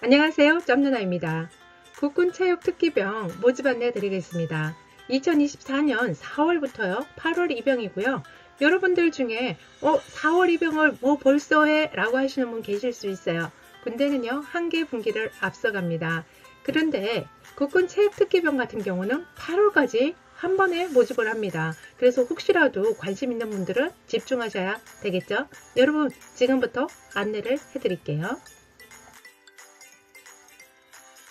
안녕하세요. 점누나입니다. 국군체육특기병 모집 안내 드리겠습니다. 2024년 4월부터요 8월 입영이고요. 여러분들 중에 4월 입영을 뭐 벌써 해? 라고 하시는 분 계실 수 있어요. 군대는요 한개 분기를 앞서갑니다. 그런데 국군체육특기병 같은 경우는 8월까지 한 번에 모집을 합니다. 그래서 혹시라도 관심 있는 분들은 집중하셔야 되겠죠. 여러분 지금부터 안내를 해드릴게요.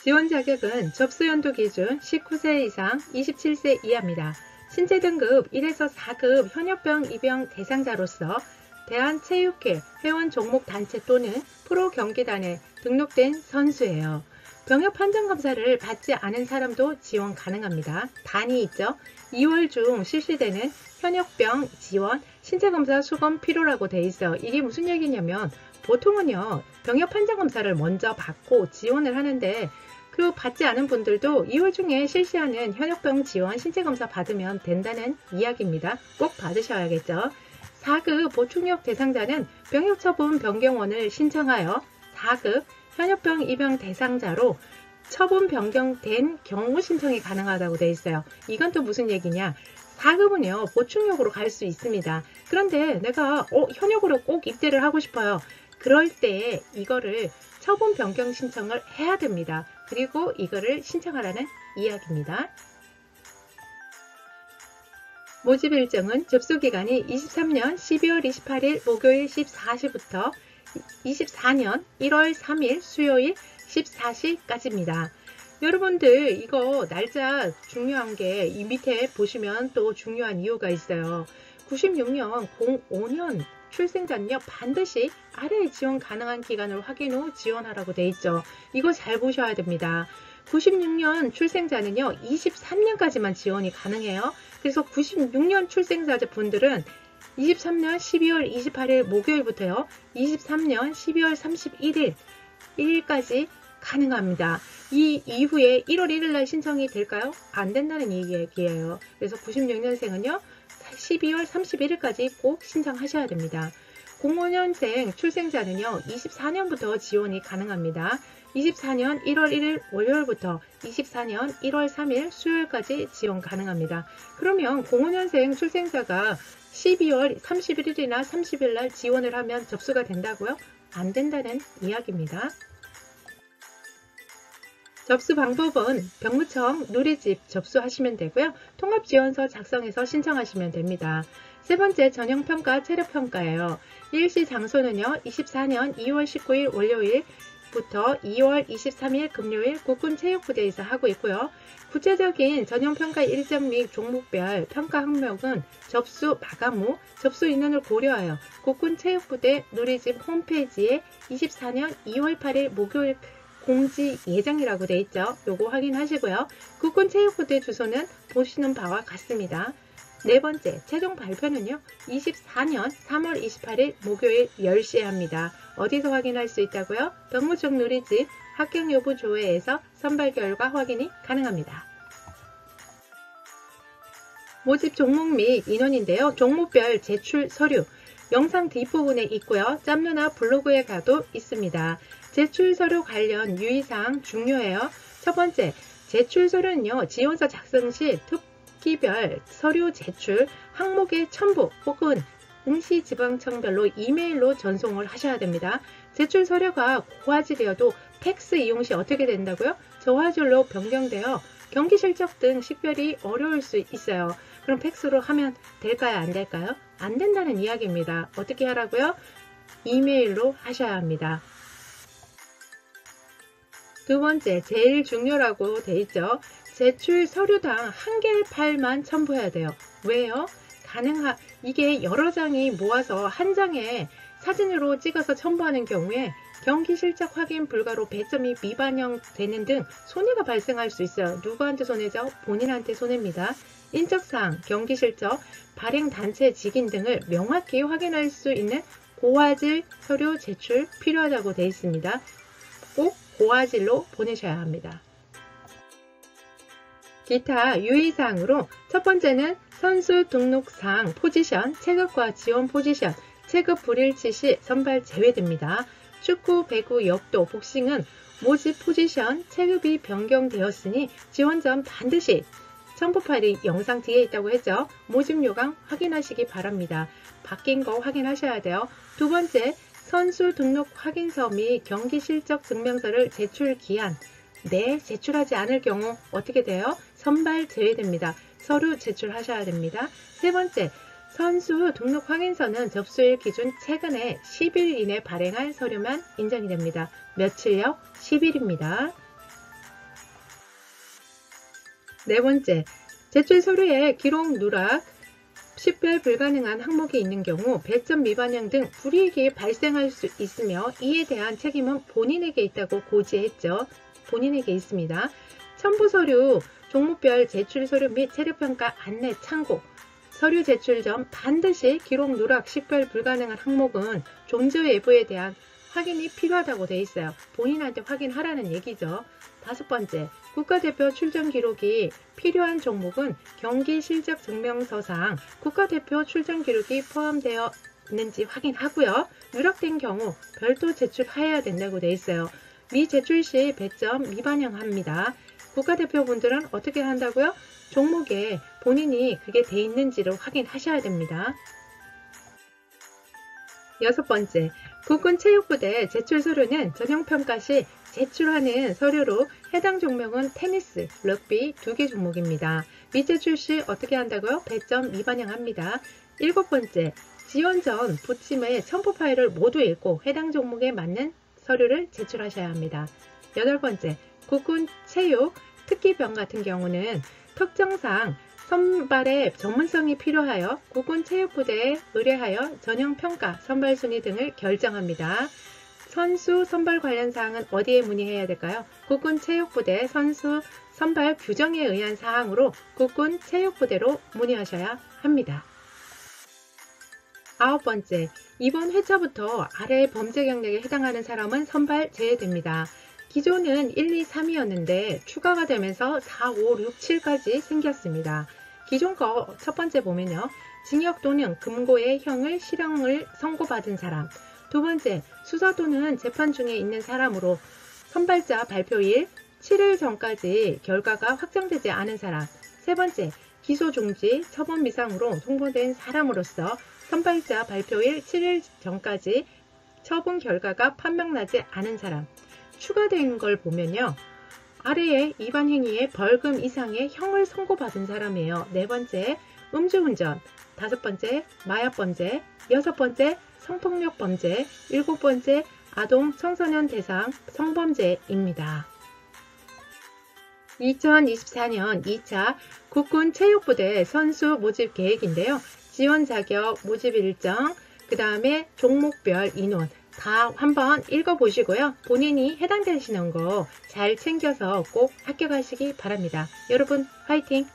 지원 자격은 접수 연도 기준 19세 이상 27세 이하입니다. 신체 등급 1에서 4급 현역병 입영 대상자로서 대한체육회 회원 종목 단체 또는 프로 경기단에 등록된 선수예요. 병역 판정 검사를 받지 않은 사람도 지원 가능합니다. 단이 있죠. 2월 중 실시되는 현역병 지원 신체검사 수검 필요라고 돼 있어요. 이게 무슨 얘기냐면 보통은요 병역 판정 검사를 먼저 받고 지원을 하는데 그 받지 않은 분들도 2월 중에 실시하는 현역병 지원 신체검사 받으면 된다는 이야기입니다. 꼭 받으셔야겠죠. 4급 보충역 대상자는 병역처분 변경원을 신청하여 4급 현역병 입영 대상자로 처분 변경된 경우 신청이 가능하다고 되어 있어요. 이건 또 무슨 얘기냐? 4급은요 보충역으로 갈 수 있습니다. 그런데 내가 현역으로 꼭 입대를 하고 싶어요. 그럴 때 이거를 처분 변경 신청을 해야 됩니다. 그리고 이거를 신청하라는 이야기입니다. 모집 일정은 접수 기간이 23년 12월 28일 목요일 14시부터 24년 1월 3일 수요일 14시까지입니다. 여러분들 이거 날짜 중요한 게 이 밑에 보시면 또 중요한 이유가 있어요. 96년 05년 출생자는요 반드시 아래 지원 가능한 기간을 확인 후 지원하라고 되어 있죠. 이거 잘 보셔야 됩니다. 96년 출생자는요 23년까지만 지원이 가능해요. 그래서 96년 출생자 분들은 23년 12월 28일 목요일부터요 23년 12월 31일 1일까지 가능합니다. 이 이후에 1월 1일 날 신청이 될까요? 안 된다는 얘기예요. 그래서 96년생은요 12월 31일까지 꼭 신청하셔야 됩니다. 05년생 출생자는요 24년부터 지원이 가능합니다. 24년 1월 1일 월요일부터 24년 1월 3일 수요일까지 지원 가능합니다. 그러면 05년생 출생자가 12월 31일이나 30일 날 지원을 하면 접수가 된다고요? 안 된다는 이야기입니다. 접수 방법은 병무청 누리집 접수하시면 되고요. 통합지원서 작성해서 신청하시면 됩니다. 세 번째 전형평가 체력평가예요. 일시 장소는요. 24년 2월 19일 월요일부터 2월 23일 금요일 국군체육부대에서 하고 있고요. 구체적인 전형평가 일정 및 종목별 평가 항목은 접수 마감 후 접수 인원을 고려하여 국군체육부대 누리집 홈페이지에 24년 2월 8일 목요일 공지 예정이라고 되어 있죠. 요거 확인하시고요. 국군체육부대 주소는 보시는 바와 같습니다. 네 번째, 최종 발표는요. 24년 3월 28일 목요일 10시에 합니다. 어디서 확인할 수 있다고요? 병무청 누리집 합격 여부 조회에서 선발 결과 확인이 가능합니다. 모집 종목 및 인원인데요. 종목별 제출 서류 영상 뒷부분에 있고요. 짬누나 블로그에 가도 있습니다. 제출 서류 관련 유의사항 중요해요. 첫 번째, 제출 서류는요. 지원서 작성 시 특기별 서류 제출 항목의 첨부 혹은 응시지방청별로 이메일로 전송을 하셔야 됩니다. 제출 서류가 고화질이어도 팩스 이용 시 어떻게 된다고요? 저화질로 변경되어 경기 실적 등 식별이 어려울 수 있어요. 그럼 팩스로 하면 될까요? 안 될까요? 안 된다는 이야기입니다. 어떻게 하라고요? 이메일로 하셔야 합니다. 두 번째, 제일 중요하고 돼 있죠. 제출 서류당 한 개의 파일만 첨부해야 돼요. 왜요? 이게 여러 장이 모아서 한 장에 사진으로 찍어서 첨부하는 경우에 경기 실적 확인 불가로 배점이 미반영되는 등 손해가 발생할 수 있어요. 누구한테 손해죠? 본인한테 손해입니다. 인적사항, 경기 실적, 발행 단체 직인 등을 명확히 확인할 수 있는 고화질 서류 제출 필요하다고 되어 있습니다. 꼭 고화질로 보내셔야 합니다. 기타 유의사항으로 첫 번째는 선수 등록상 포지션, 체급과 지원 포지션, 체급 불일치 시 선발 제외됩니다. 축구, 배구, 역도, 복싱은 모집 포지션, 체급이 변경되었으니 지원전 반드시 첨부 파일이 영상 뒤에 있다고 했죠. 모집 요강 확인하시기 바랍니다. 바뀐 거 확인하셔야 돼요. 두 번째, 선수 등록 확인서 및 경기 실적 증명서를 제출 기한 내 제출하지 않을 경우 어떻게 돼요? 선발 제외됩니다. 서류 제출하셔야 됩니다. 세 번째, 선수 등록 확인서는 접수일 기준 최근에 10일 이내 발행한 서류만 인정이 됩니다. 며칠요? 10일입니다. 네 번째, 제출 서류에 기록 누락, 식별 불가능한 항목이 있는 경우 배점 미반영 등 불이익이 발생할 수 있으며 이에 대한 책임은 본인에게 있다고 고지했죠. 본인에게 있습니다. 첨부 서류, 종목별 제출 서류 및 체력평가 안내 참고, 서류 제출 전 반드시 기록 누락, 식별 불가능한 항목은 존재 여부에 대한 확인이 필요하다고 되어 있어요. 본인한테 확인하라는 얘기죠. 다섯 번째, 국가대표 출전 기록이 필요한 종목은 경기 실적 증명서상 국가대표 출전 기록이 포함되어 있는지 확인하고요. 누락된 경우 별도 제출해야 된다고 되어 있어요. 미제출 시 배점 미반영합니다. 국가대표분들은 어떻게 한다고요? 종목에 본인이 그게 돼 있는지를 확인하셔야 됩니다. 여섯 번째, 국군체육부대 제출 서류는 전형평가 시 제출하는 서류로 해당 종목은 테니스, 럭비 2개 종목입니다. 미제출 시 어떻게 한다고요? 배점 미반영합니다. 일곱 번째, 지원 전 부침의 첨부 파일을 모두 읽고 해당 종목에 맞는 서류를 제출하셔야 합니다. 여덟 번째, 국군 체육 특기병 같은 경우는 특정상 선발의 전문성이 필요하여 국군 체육부대에 의뢰하여 전형평가, 선발 순위 등을 결정합니다. 선수 선발 관련 사항은 어디에 문의해야 될까요? 국군 체육부대 선수 선발 규정에 의한 사항으로 국군 체육부대로 문의하셔야 합니다. 아홉 번째, 이번 회차부터 아래 범죄 경력에 해당하는 사람은 선발 제외됩니다. 기존은 1, 2, 3이었는데 추가가 되면서 4, 5, 6, 7까지 생겼습니다. 기존 거 첫 번째 보면요. 징역 또는 금고의 형을 실형을 선고받은 사람. 두 번째, 수사 또는 재판 중에 있는 사람으로 선발자 발표일 7일 전까지 결과가 확정되지 않은 사람. 세 번째, 기소 중지, 처분 미상으로 통보된 사람으로서 선발자 발표일 7일 전까지 처분 결과가 판명나지 않은 사람. 추가된 걸 보면요. 아래에 위반 행위에 벌금 이상의 형을 선고받은 사람이에요. 네 번째, 음주운전. 다섯 번째, 마약범죄. 여섯 번째, 성폭력 범죄. 일곱 번째, 아동 청소년 대상 성범죄입니다. 2024년 2차 국군 체육부대 선수 모집 계획인데요. 지원 자격, 모집 일정, 그 다음에 종목별 인원 다 한번 읽어보시고요. 본인이 해당되시는 거 잘 챙겨서 꼭 합격하시기 바랍니다. 여러분 화이팅!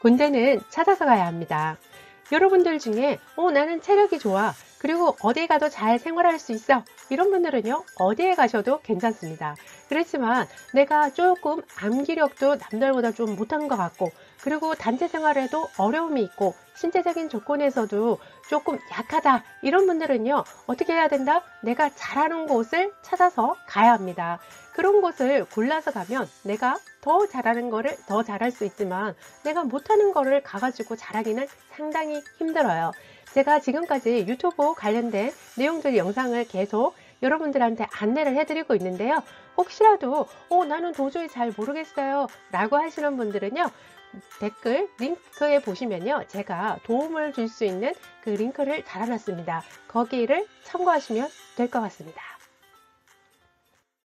군대는 찾아서 가야 합니다. 여러분들 중에 나는 체력이 좋아. 그리고 어디 가도 잘 생활할 수 있어. 이런 분들은요. 어디에 가셔도 괜찮습니다. 그렇지만 내가 조금 암기력도 남들보다 좀 못한 것 같고 그리고 단체 생활에도 어려움이 있고 신체적인 조건에서도 조금 약하다. 이런 분들은요. 어떻게 해야 된다? 내가 잘하는 곳을 찾아서 가야 합니다. 그런 곳을 골라서 가면 내가 더 잘하는 거를 더 잘할 수 있지만 내가 못하는 거를 가가지고 잘하기는 상당히 힘들어요. 제가 지금까지 유튜브 관련된 내용들 영상을 계속 여러분들한테 안내를 해드리고 있는데요. 혹시라도 나는 도저히 잘 모르겠어요 라고 하시는 분들은요. 댓글 링크에 보시면요. 제가 도움을 줄 수 있는 그 링크를 달아놨습니다. 거기를 참고하시면 될 것 같습니다.